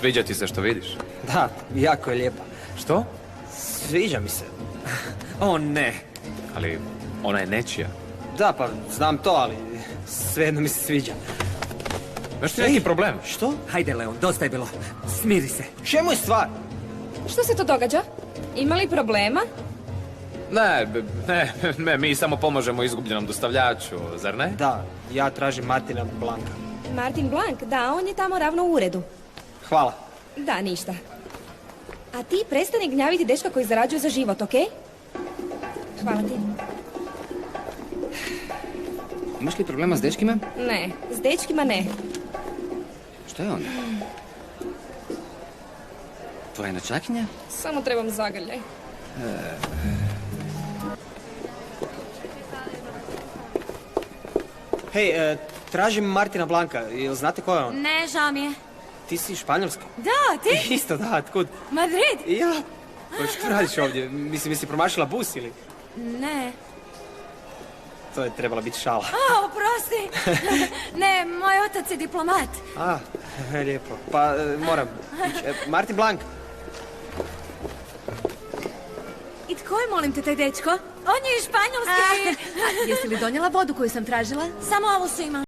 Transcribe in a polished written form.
Sviđa ti se što vidiš? Da, jako je lijepa. Što? Sviđa mi se. O ne. Ali ona je nečija. Da, pa znam to, ali svejedno mi se sviđa. Imaš ti neki problem? Što? Hajde, Leon, dosta je bilo. Smiri se. Čemu je stvar? Što se to događa? Ima li problema? Ne, mi samo pomažemo izgubljenom dostavljaču, zar ne? Da, ja tražim Martina Blanka. Martin Blank, da, on je tamo ravno u uredu. Hvala. Da, ništa. A ti prestani gnjaviti dečka koji zarađuje za život, okej? Hvala ti. Imaš li problema s dečkima? Ne, s dečkima ne. Što je onda? Tvoja načakinja? Samo trebam zagrljaj. Hej, tražim Martina Blanka. Jel znate ko je on? Ne, žao mi je. Ti si Španjolska? Da, ti? Isto, da, tkud? Madrid? Ja. Pa što radiš ovdje? Mislim, jesi promašila bus ili? Ne. To je trebala biti šala. A, oprosti. Ne, moj otac je diplomat. A, lijepo. Pa, moram ići. Martin Blank. I tko je, molim te, taj dečko? On je iz Španjolske. Jesi li donijela vodu koju sam tražila? Samo ovo su imali.